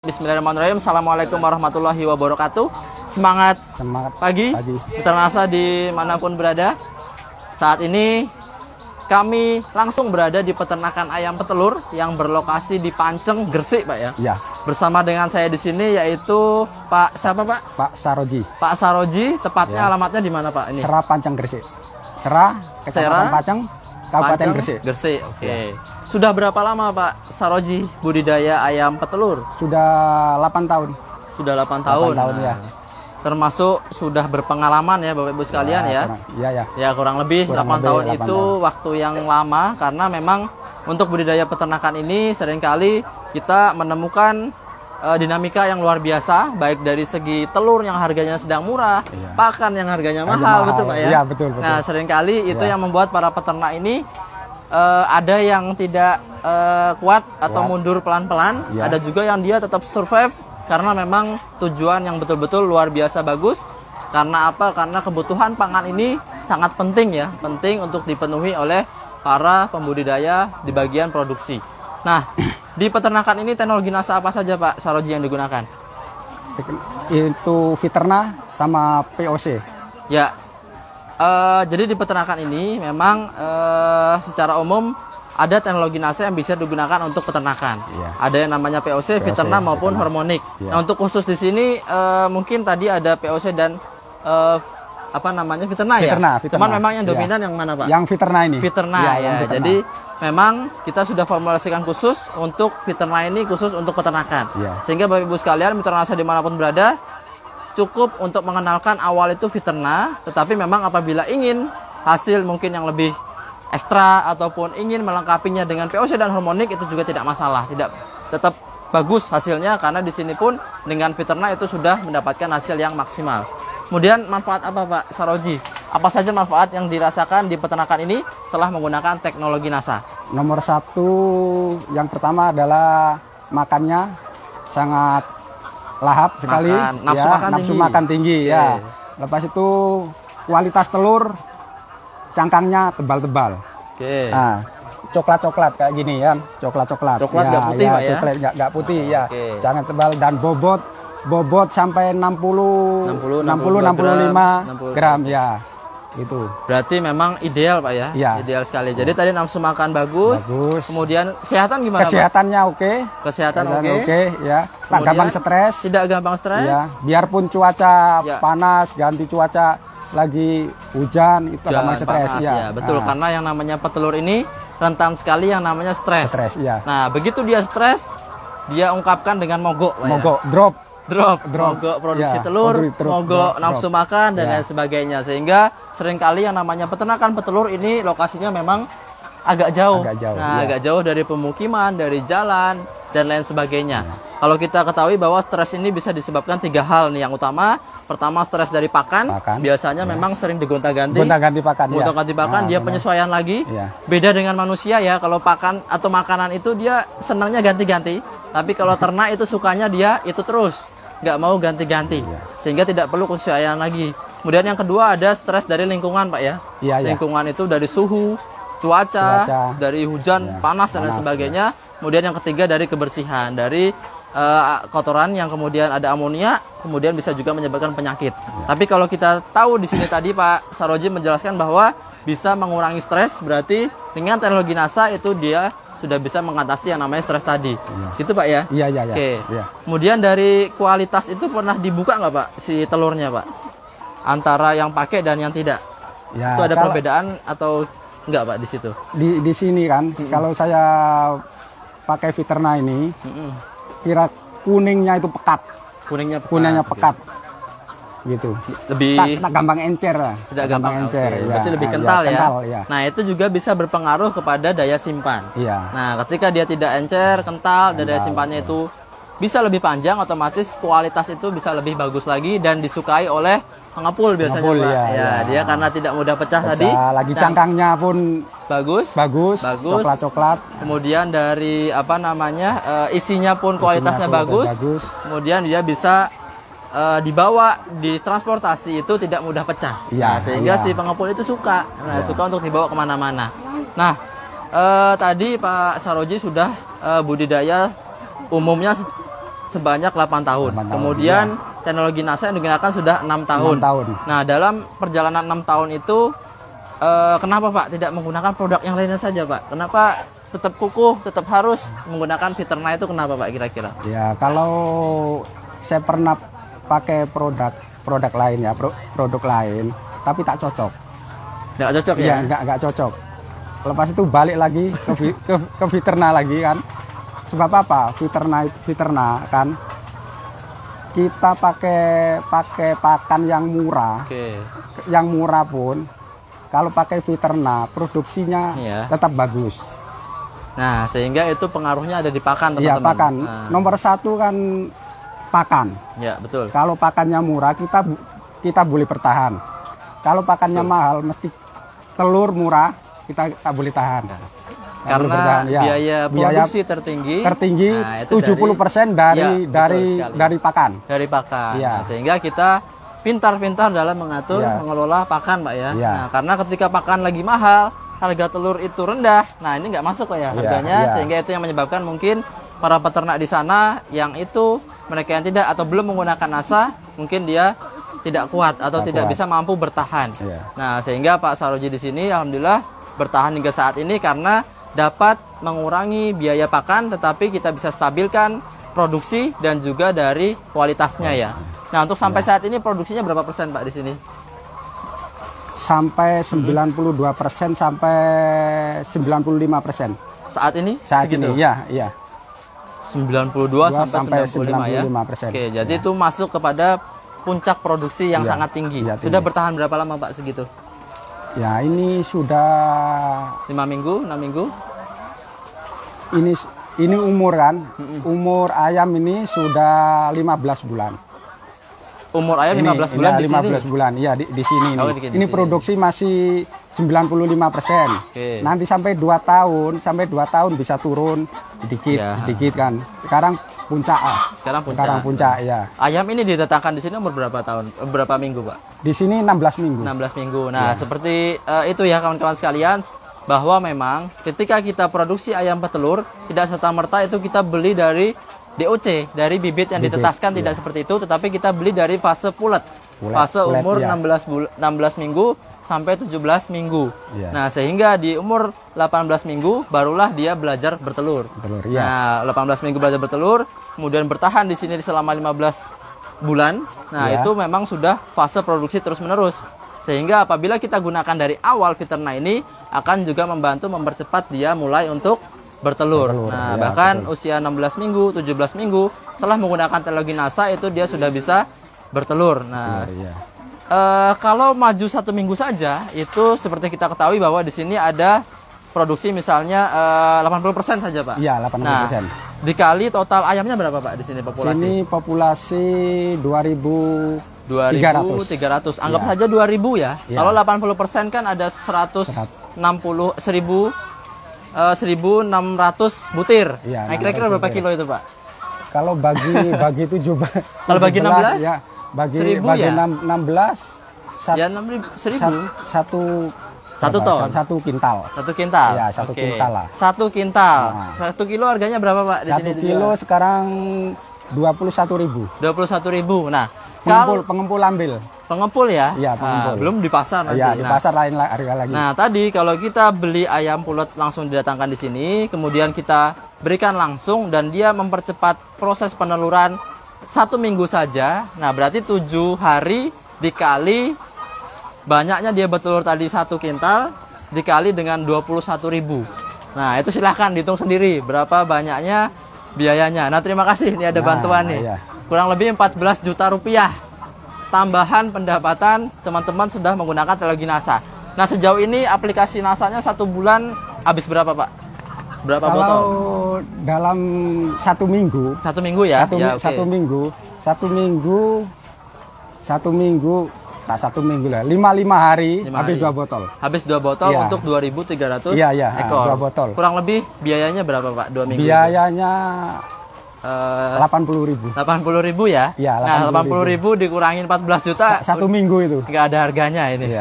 Bismillahirrahmanirrahim. Assalamualaikum warahmatullahi wabarakatuh. Semangat pagi. Mitra Nasa dimanapun berada. Saat ini kami langsung berada di peternakan ayam petelur yang berlokasi di Panceng, Gresik, Pak ya. Ya. Bersama dengan saya di sini yaitu Pak siapa, Pak? Pak Saroji. Pak Saroji. Tepatnya Ya. alamatnya di mana, Pak? Ini. Sera Panceng, Gresik. Sera, Kecamatan Panceng, Kabupaten Gresik. Gresik. Oke. Ya. Sudah berapa lama Pak Saroji budidaya ayam petelur? Sudah 8 tahun. Sudah 8 tahun. 8 tahun ya. Termasuk sudah berpengalaman ya Bapak Ibu sekalian ya. Ya kurang lebih 8 tahun itu waktu yang lama karena memang untuk budidaya peternakan ini seringkali kita menemukan dinamika yang luar biasa, baik dari segi telur yang harganya sedang murah, pakan yang harganya mahal, betul Pak ya? Iya, betul. Nah seringkali itu yang membuat para peternak ini ada yang tidak kuat atau mundur pelan-pelan, ada juga yang dia tetap survive karena memang tujuan yang betul-betul luar biasa bagus. Karena apa? Karena kebutuhan pangan ini sangat penting ya, penting untuk dipenuhi oleh para pembudidaya di bagian produksi. Nah, di peternakan ini teknologi NASA apa saja Pak Saroji yang digunakan? Itu Viterna sama POC. Ya, jadi di peternakan ini memang secara umum ada teknologi NASA yang bisa digunakan untuk peternakan. Ada yang namanya POC, Viterna maupun Hormonik. Nah, untuk khusus di sini mungkin tadi ada POC dan apa namanya Viterna ya. Cuman memang yang dominan yang mana Pak? Yang Viterna ini. Viterna ya. Jadi memang kita sudah formulasikan khusus untuk Viterna ini khusus untuk peternakan. Sehingga Bapak Ibu sekalian mitra NASA dimanapun berada cukup untuk mengenalkan awal itu Viterna, tetapi memang apabila ingin hasil mungkin yang lebih ekstra ataupun ingin melengkapinya dengan POC dan Hormonik itu juga tidak masalah, tetap bagus hasilnya karena di sini pun dengan Viterna itu sudah mendapatkan hasil yang maksimal. Kemudian manfaat apa Pak Saroji? Apa saja manfaat yang dirasakan di peternakan ini setelah menggunakan teknologi NASA? Nomor 1 yang pertama adalah makannya sangat lahap sekali, nafsu makan tinggi ya. Lepas itu kualitas telur cangkangnya tebal-tebal. Nah, coklat-coklat kayak gini kan, coklat-coklat. Coklat nggak putih Pak ya? Coklat nggak putih ya. Jangan tebal dan bobot sampai 60-65 gram ya. Itu. Berarti memang ideal Pak ya? Ideal sekali. Jadi tadi nafsu makan bagus. Kemudian kesehatan gimana Kesehatannya Pak? Oke. Kesehatan oke ya. Tak gampang stres. Tidak gampang stres. Ya, biarpun cuaca panas, ganti cuaca lagi hujan itu gampang stres ya. Betul, karena yang namanya petelur ini rentan sekali yang namanya stres. Nah, begitu dia stres, dia ungkapkan dengan mogok Pak mogok, ya? Drop, mogok produksi telur, mogok nafsu makan dan lain sebagainya. Sehingga seringkali yang namanya peternakan petelur ini lokasinya memang agak jauh. Agak jauh dari pemukiman, dari jalan dan lain sebagainya. Kalau kita ketahui bahwa stres ini bisa disebabkan 3 hal nih yang utama. Pertama, stres dari pakan. Biasanya memang sering digonta-ganti. Gonta-ganti pakan, dia penyesuaian lagi. Beda dengan manusia ya, kalau pakan atau makanan itu dia senangnya ganti-ganti. Tapi kalau ternak itu sukanya dia itu terus, nggak mau ganti-ganti. Sehingga tidak perlu penyesuaian lagi. Kemudian yang kedua ada stres dari lingkungan Pak ya. Lingkungan itu dari suhu, cuaca, dari hujan, panas dan lain sebagainya. Kemudian yang ketiga dari kebersihan, dari kotoran yang kemudian ada amonia, kemudian bisa juga menyebabkan penyakit. Tapi kalau kita tahu di sini tadi Pak Saroji menjelaskan bahwa bisa mengurangi stres, berarti dengan teknologi NASA itu dia sudah bisa mengatasi yang namanya stres tadi. Gitu Pak ya? Iya. Oke. Kemudian dari kualitas itu pernah dibuka nggak Pak si telurnya Pak? Antara yang pakai dan yang tidak? Itu ada perbedaan atau enggak Pak di situ? Di sini kan, kalau saya pakai Viterna ini, kira kuningnya itu pekat. Kuningnya pekat. Gitu. Lebih tak gampang encer lah. Tidak gampang encer. Berarti lebih kental ya. Nah, itu juga bisa berpengaruh kepada daya simpan. Nah, ketika dia tidak encer, kental, dan daya simpannya itu bisa lebih panjang, otomatis kualitas itu bisa lebih bagus lagi dan disukai oleh pengepul biasanya Pak. Dia karena tidak mudah pecah tadi. Lagi cangkangnya pun bagus, coklat-coklat. Kemudian dari apa namanya isinya pun kualitasnya bagus. Kemudian dia bisa dibawa di transportasi itu tidak mudah pecah. Sehingga si pengepul itu suka, suka untuk dibawa kemana-mana. Nah, tadi Pak Saroji sudah budidaya umumnya sebanyak 8 tahun. Kemudian teknologi NASA yang digunakan sudah 6 tahun. 6 tahun. Nah, dalam perjalanan 6 tahun itu kenapa Pak tidak menggunakan produk yang lainnya saja Pak? Kenapa tetap kukuh, tetap harus menggunakan Viterna itu, kenapa Pak kira-kira? Ya, kalau saya pernah pakai produk lain ya, produk lain, tapi tak cocok. Nggak cocok ya? Iya, nggak cocok. Lepas itu balik lagi ke Viterna lagi kan. Sebab apa? Viterna kan kita pakai pakan yang murah. Yang murah pun kalau pakai Viterna produksinya tetap bagus. Nah, sehingga itu pengaruhnya ada di pakan, teman-teman. Iya, pakan. Nomor satu kan pakan. Ya, betul. Kalau pakannya murah, kita boleh bertahan. Kalau pakannya mahal, mesti telur murah, kita tak boleh tahan. Karena biaya produksi tertinggi. Nah, 70% dari pakan. Dari pakan. Nah, sehingga kita pintar-pintar dalam mengatur, mengelola pakan, Pak ya. Nah, karena ketika pakan lagi mahal, harga telur itu rendah. Nah, ini nggak masuk Pak ya harganya, sehingga itu yang menyebabkan mungkin para peternak di sana yang itu mereka yang tidak atau belum menggunakan NASA, mungkin dia tidak kuat atau tidak bisa mampu bertahan. Nah, sehingga Pak Saroji di sini alhamdulillah bertahan hingga saat ini karena dapat mengurangi biaya pakan, tetapi kita bisa stabilkan produksi dan juga dari kualitasnya ya. Nah, untuk sampai saat ini produksinya berapa persen Pak di sini? Sampai 92% sampai 95%. Saat ini? Saat ini, iya. 92 sampai 95%. Oke, jadi itu masuk kepada puncak produksi yang sangat tinggi. Sudah bertahan berapa lama Pak segitu? Ya, ini sudah 5 minggu, 6 minggu. Ini umur kan? Umur ayam ini sudah 15 bulan. Umur ayam 15 bulan di 15 sini? bulan, iya di sini. Ini produksi masih 95%. Nanti sampai 2 tahun bisa turun sedikit kan. Sekarang puncak. Sekarang puncak ya. Ayam ini diletakkan di sini umur berapa tahun? Berapa minggu, Pak? Di sini 16 minggu. 16 minggu. Nah, seperti itu ya kawan-kawan sekalian, bahwa memang ketika kita produksi ayam petelur, tidak serta-merta itu kita beli dari DOC, dari bibit yang ditetaskan, tidak seperti itu, tetapi kita beli dari fase pulet. Fase umur 16 minggu sampai 17 minggu. Nah, sehingga di umur 18 minggu barulah dia belajar bertelur. Nah, 18 minggu belajar bertelur, kemudian bertahan di sini selama 15 bulan. Nah, itu memang sudah fase produksi terus-menerus. Sehingga apabila kita gunakan dari awal Viterna ini akan juga membantu mempercepat dia mulai untuk bertelur. Nah, bahkan usia 16 minggu, 17 minggu setelah menggunakan teknologi NASA itu dia sudah bisa bertelur. Nah, kalau maju 1 minggu saja itu seperti kita ketahui bahwa di sini ada produksi misalnya 80% saja, Pak. Iya, 80%. Nah, dikali total ayamnya berapa, Pak, di sini populasi? Sini populasi 2.300. Anggap saja 2.000 ya. Kalau 80% kan ada 1.600 butir. Nah, kira-kira berapa kilo itu, Pak? Kalau bagi 7, kalau bagi 16 ya, bagi 1.000 ya? 16 ya 1.000. Satu ton. 1 kintal. 1 kintal. Ya, 1 kintal lah. 1 kintal. 1 kilo harganya berapa, Pak? Di 1 kilo sekarang 21.000. 21.000. Nah, pengempul ambil. Pengempul ya? Iya, pengempul. Belum di pasar nanti. Iya, di pasar lain harga lagi. Nah, tadi kalau kita beli ayam pulet langsung didatangkan di sini, kemudian kita berikan langsung dan dia mempercepat proses peneluran 1 minggu saja. Nah, berarti 7 hari dikali banyaknya dia bertelur tadi 1 kintal dikali dengan 21.000. Nah, itu silahkan dihitung sendiri berapa banyaknya biayanya. Nah, terima kasih. Ini ada bantuan nih. Kurang lebih 14 juta rupiah. Tambahan pendapatan teman-teman sudah menggunakan teknologi NASA. Nah, sejauh ini aplikasi NASA-nya 1 bulan habis berapa, Pak? Berapa botol? Kalau dalam 1 minggu. 1 minggu ya? 1 minggu. 1 minggu. Tak 1 minggu lah. 5 hari habis 2 botol. Habis 2 botol untuk 2.300 ekor. 2 botol. Kurang lebih biayanya berapa, Pak? 2 minggu. Biayanya 80.000. 80.000 ya? Iya, 80.000 dikurangin 14 juta. 1 minggu itu. Nggak ada harganya ini.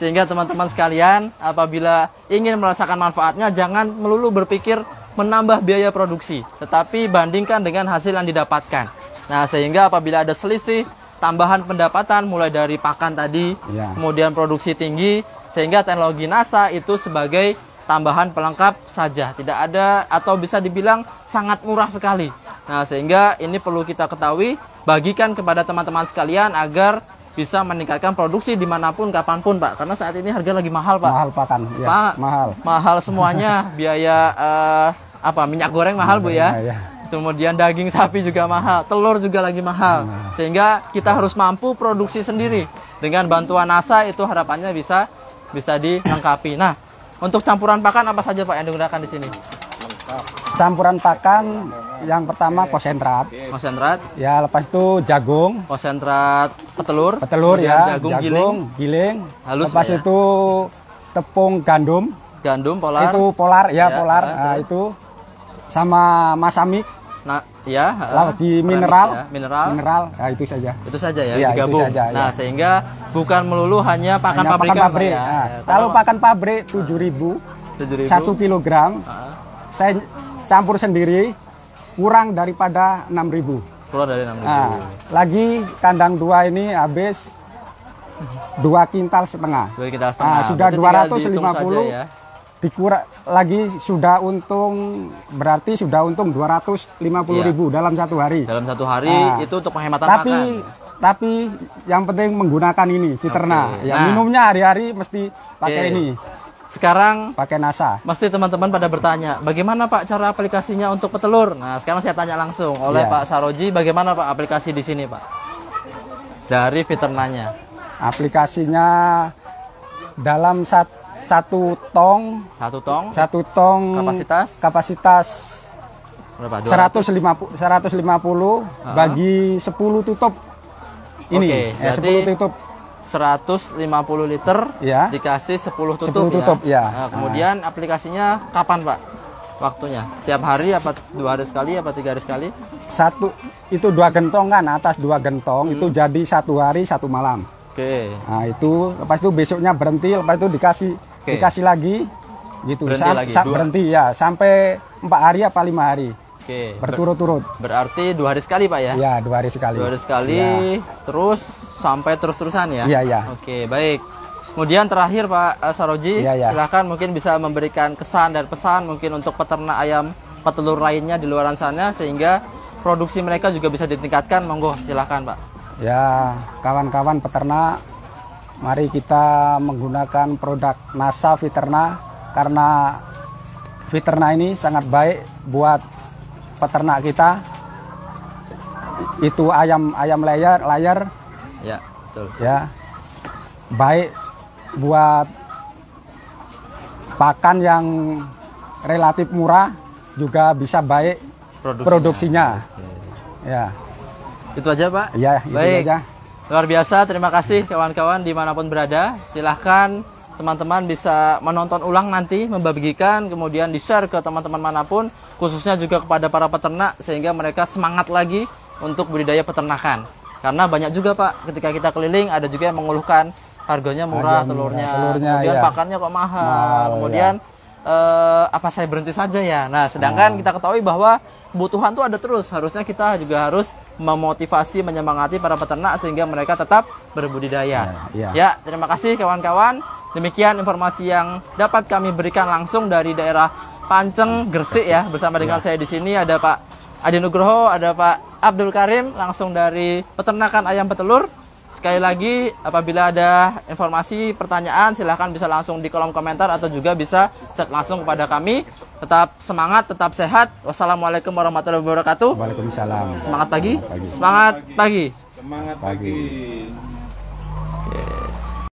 Sehingga teman-teman sekalian apabila ingin merasakan manfaatnya jangan melulu berpikir menambah biaya produksi, tetapi bandingkan dengan hasil yang didapatkan. Nah, sehingga apabila ada selisih tambahan pendapatan mulai dari pakan tadi, kemudian produksi tinggi, sehingga teknologi NASA itu sebagai tambahan pelengkap saja, tidak ada atau bisa dibilang sangat murah sekali. Nah, sehingga ini perlu kita ketahui, bagikan kepada teman-teman sekalian agar bisa meningkatkan produksi dimanapun, kapanpun, Pak. Karena saat ini harga lagi mahal, Pak. Mahal pakan, ya, Pak. Mahal semuanya. Biaya minyak goreng mahal, Bu ya. Kemudian daging sapi juga mahal, telur juga lagi mahal. Sehingga kita harus mampu produksi sendiri. Dengan bantuan NASA itu harapannya bisa dilengkapi. Nah, untuk campuran pakan apa saja, Pak, yang digunakan di sini? Campuran pakan yang pertama konsentrat. Ya, lepas itu jagung. Konsentrat petelur ya, jagung giling. Halus, lepas itu tepung gandum. Polar. Itu polar ya, polar. Nah, itu sama masamik. Nah, ya. Lagi mineral. Nah, itu saja. Itu saja ya, digabung. Itu saja, nah, ya. sehingga bukan melulu hanya pakan pabrikan. Nah, kalau pakan pabrik 7.000 1 kilogram. Saya campur sendiri kurang daripada 6.000. Kurang dari 6.000. Nah, lagi kandang 2 ini habis 2,5 kintal. 2,5 kintal. Nah, sudah 250. Ya. Dikurang lagi sudah untung, berarti sudah untung 250.000 dalam satu hari. Dalam satu hari itu untuk penghematan pakan. Tapi yang penting menggunakan ini Fiterna. Ya, minumnya hari-hari mesti pakai ini. Sekarang pakai NASA. Pasti teman-teman pada bertanya, bagaimana Pak cara aplikasinya untuk petelur? Nah, sekarang saya tanya langsung oleh Pak Saroji, bagaimana Pak aplikasi di sini, Pak? Dari Fiternanya. Aplikasinya dalam satu tong kapasitas berapa? 150 bagi 10 tutup. Ini 10 tutup. 150 liter dikasih 10 tutup, ya. Nah, kemudian aplikasinya kapan, Pak? Waktunya? Tiap hari apa 2 hari sekali apa 3 hari sekali? Itu 2 gentong kan, atas 2 gentong itu jadi 1 hari 1 malam. Nah, itu lepas itu besoknya berhenti, lepas itu dikasih lagi gitu. Berhenti ya sampai 4 hari apa 5 hari. Berturut-turut. Berarti 2 hari sekali, Pak ya? Ya, 2 hari sekali. 2 hari sekali, terus sampai terus-terusan ya? Iya. Oke, baik. Kemudian terakhir Pak Saroji, silahkan mungkin bisa memberikan kesan dan pesan mungkin untuk peternak ayam petelur lainnya di luar sana sehingga produksi mereka juga bisa ditingkatkan. Monggo, silahkan Pak. Ya, kawan-kawan peternak, mari kita menggunakan produk NASA Fiterna karena Fiterna ini sangat baik buat peternak kita. Itu ayam layar ya, betul. Ya, baik buat pakan yang relatif murah, juga bisa baik produksinya. Ya, itu aja Pak. Ya, itu aja. Luar biasa, terima kasih kawan-kawan dimanapun berada. Silahkan teman-teman bisa menonton ulang nanti, membagikan, kemudian di-share ke teman-teman manapun, khususnya juga kepada para peternak, sehingga mereka semangat lagi untuk budidaya peternakan. Karena banyak juga Pak, ketika kita keliling, ada juga yang mengeluhkan harganya murah, telurnya kemudian pakannya kok mahal, kemudian apa saya berhenti saja ya. Nah, sedangkan kita ketahui bahwa kebutuhan itu ada terus, harusnya kita juga harus memotivasi, menyemangati para peternak sehingga mereka tetap berbudidaya. Ya, terima kasih kawan-kawan. Demikian informasi yang dapat kami berikan langsung dari daerah Panceng, Gresik ya. Bersama dengan saya di sini ada Pak Adi Nugroho, ada Pak Abdul Karim langsung dari peternakan ayam petelur. Sekali lagi, apabila ada informasi, pertanyaan, silahkan bisa langsung di kolom komentar atau juga bisa chat langsung kepada kami. Tetap semangat, tetap sehat. Wassalamualaikum warahmatullahi wabarakatuh. Waalaikumsalam. Semangat pagi. Semangat pagi. Semangat pagi. Oke.